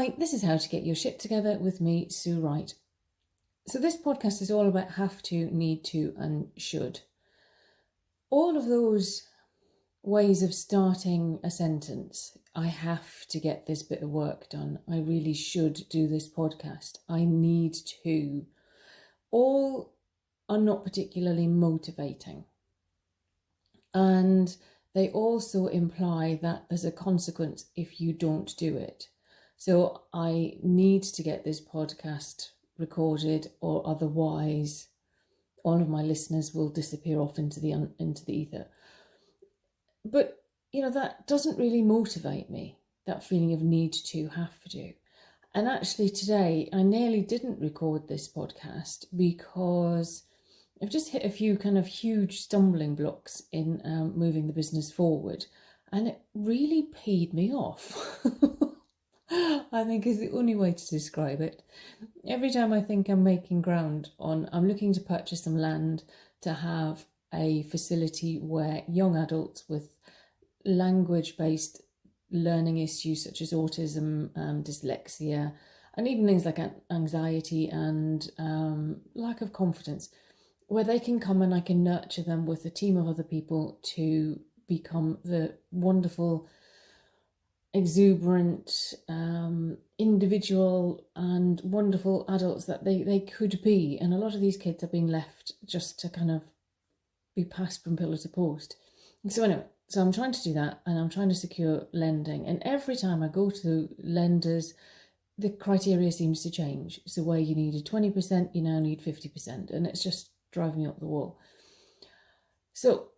Hi, this is How to Get Your Shit Together with me, Sue Wright. So this podcast is all about have to, need to, and should. All of those ways of starting a sentence. I have to get this bit of work done. I really should do this podcast. I need to. All are not particularly motivating. And they also imply that there's a consequence if you don't do it. So I need to get this podcast recorded, or otherwise all of my listeners will disappear off into the ether. But, that doesn't really motivate me, that feeling of need to, have to. And actually today I nearly didn't record this podcast because I've just hit a few kind of huge stumbling blocks in moving the business forward, and it really peed me off. I think is the only way to describe it. Every time I think I'm making ground I'm looking to purchase some land to have a facility where young adults with language-based learning issues such as autism, dyslexia, and even things like anxiety and lack of confidence, where they can come and I can nurture them with a team of other people to become the wonderful, exuberant, individual and wonderful adults that they could be. And a lot of these kids are being left just to kind of be passed from pillar to post. So anyway, so I'm trying to do that, and I'm trying to secure lending. And every time I go to lenders, the criteria seems to change. So where you needed 20%, you now need 50%. And it's just driving me up the wall. So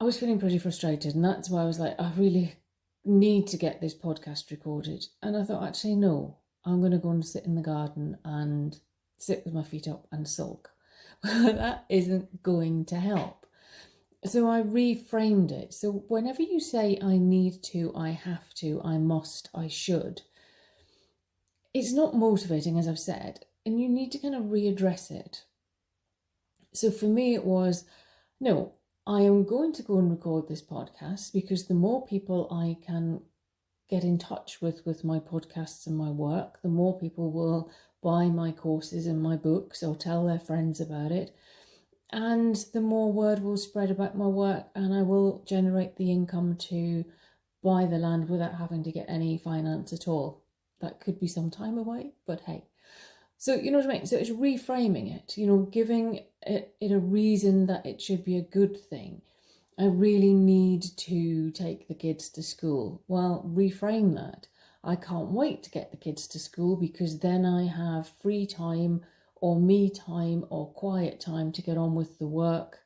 I was feeling pretty frustrated, and that's why I was like, I really need to get this podcast recorded. And I thought, actually, no, I'm going to go and sit in the garden and sit with my feet up and sulk. That isn't going to help. So I reframed it. So whenever you say I need to, I have to, I must, I should, it's not motivating, as I've said, and you need to kind of readdress it. So for me it was, no, I am going to go and record this podcast because the more people I can get in touch with my podcasts and my work, the more people will buy my courses and my books or tell their friends about it. And the more word will spread about my work, and I will generate the income to buy the land without having to get any finance at all. That could be some time away, but hey. So, you know what I mean? So it's reframing it, giving it a reason that it should be a good thing. I really need to take the kids to school. Well, reframe that. I can't wait to get the kids to school because then I have free time or me time or quiet time to get on with the work,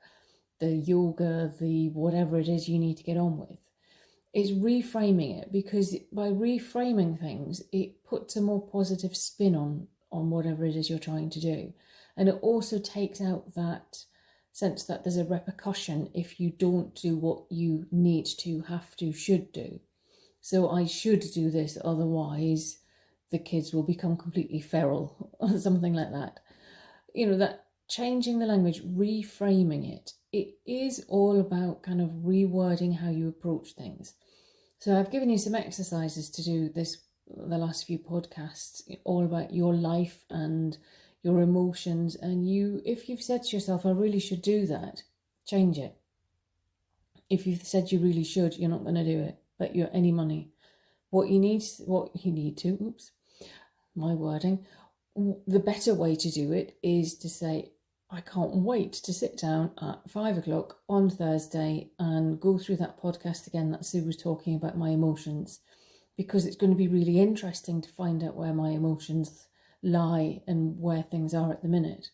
the yoga, the whatever it is you need to get on with. It's reframing it, because by reframing things, it puts a more positive spin on whatever it is you're trying to do. And it also takes out that sense that there's a repercussion if you don't do what you need to, have to, should do. So I should do this, otherwise the kids will become completely feral or something like that. That changing the language, reframing it, it is all about kind of rewording how you approach things. So I've given you some exercises to do the last few podcasts, all about your life and your emotions. And if you've said to yourself, I really should do that, change it. If you've said you really should, you're not going to do it, but you're any money. What you need to, my wording, the better way to do it is to say, I can't wait to sit down at 5 o'clock on Thursday and go through that podcast again that Sue was talking about, my emotions, because it's going to be really interesting to find out where my emotions lie and where things are at the minute.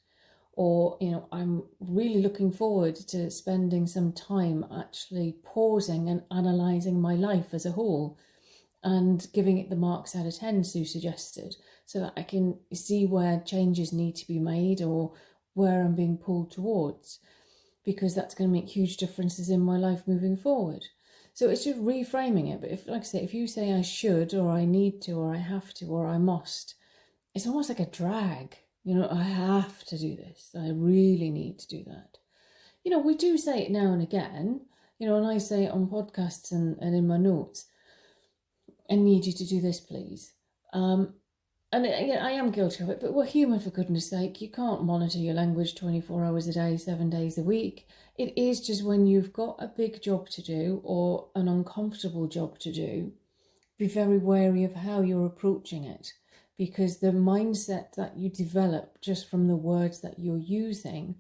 Or, I'm really looking forward to spending some time actually pausing and analysing my life as a whole and giving it the marks out of 10 Sue suggested, so that I can see where changes need to be made or where I'm being pulled towards, because that's going to make huge differences in my life moving forward. So it's just reframing it. But if you say I should, or I need to, or I have to, or I must, it's almost like a drag. I have to do this. I really need to do that. We do say it now and again, and I say it on podcasts and in my notes. I need you to do this, please. And I am guilty of it, but we're human, for goodness sake. You can't monitor your language 24 hours a day, 7 days a week. It is just when you've got a big job to do or an uncomfortable job to do, be very wary of how you're approaching it, because the mindset that you develop just from the words that you're using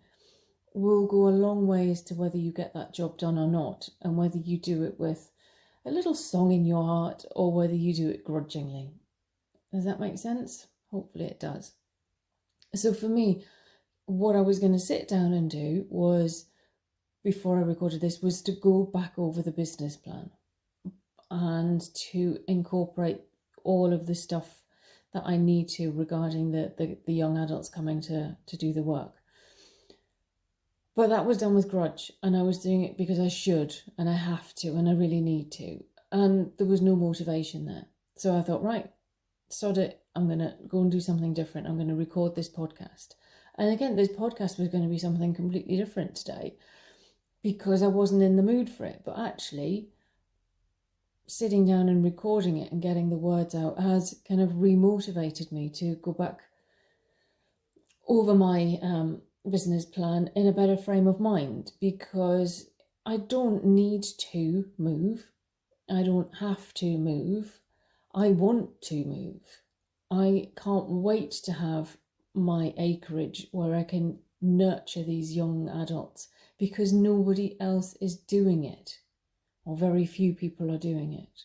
will go a long way as to whether you get that job done or not, and whether you do it with a little song in your heart or whether you do it grudgingly. Does that make sense? Hopefully it does. So for me, what I was going to sit down and do was, before I recorded this, was to go back over the business plan and to incorporate all of the stuff that I need to regarding the young adults coming to do the work. But that was done with grudge, and I was doing it because I should, and I have to, and I really need to. And there was no motivation there. So I thought, right, sod it, I'm going to go and do something different. I'm going to record this podcast. And again, this podcast was going to be something completely different today because I wasn't in the mood for it. But actually, sitting down and recording it and getting the words out has kind of remotivated me to go back over my business plan in a better frame of mind, because I don't need to move. I don't have to move. I want to move. I can't wait to have my acreage where I can nurture these young adults, because nobody else is doing it, or very few people are doing it.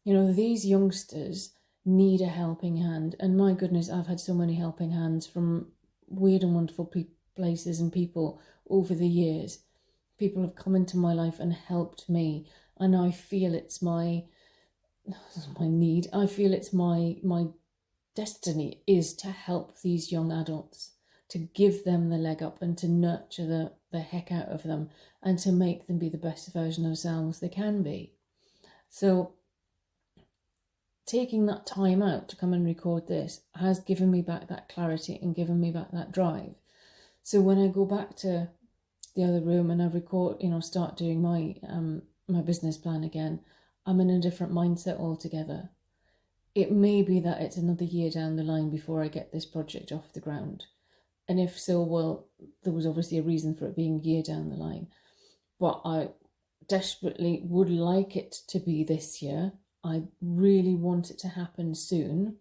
You know, these youngsters need a helping hand, and my goodness, I've had so many helping hands from weird and wonderful places and people over the years. People have come into my life and helped me, and I feel it's my need. I feel it's my destiny is to help these young adults, to give them the leg up and to nurture the heck out of them and to make them be the best version of themselves they can be. So taking that time out to come and record this has given me back that clarity and given me back that drive. So when I go back to the other room and I record, start doing my business plan again, I'm in a different mindset altogether. It may be that it's another year down the line before I get this project off the ground. And if so, well, there was obviously a reason for it being a year down the line. But I desperately would like it to be this year. I really want it to happen soon,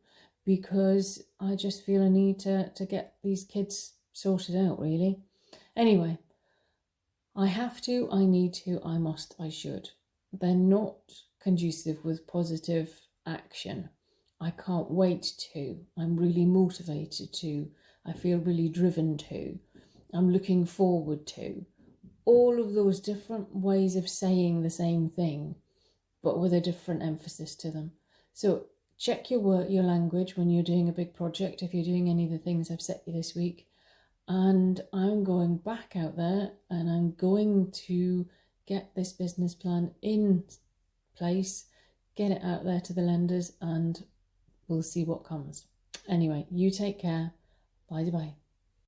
because I just feel a need to get these kids sorted out, really. Anyway, I have to, I need to, I must, I should. They're not conducive with positive action. I can't wait to. I'm really motivated to. I feel really driven to. I'm looking forward to. All of those different ways of saying the same thing, but with a different emphasis to them. So check your language when you're doing a big project, if you're doing any of the things I've set you this week. And I'm going back out there and I'm going to get this business plan in place, get it out there to the lenders, and we'll see what comes. Anyway, you take care. Bye-bye.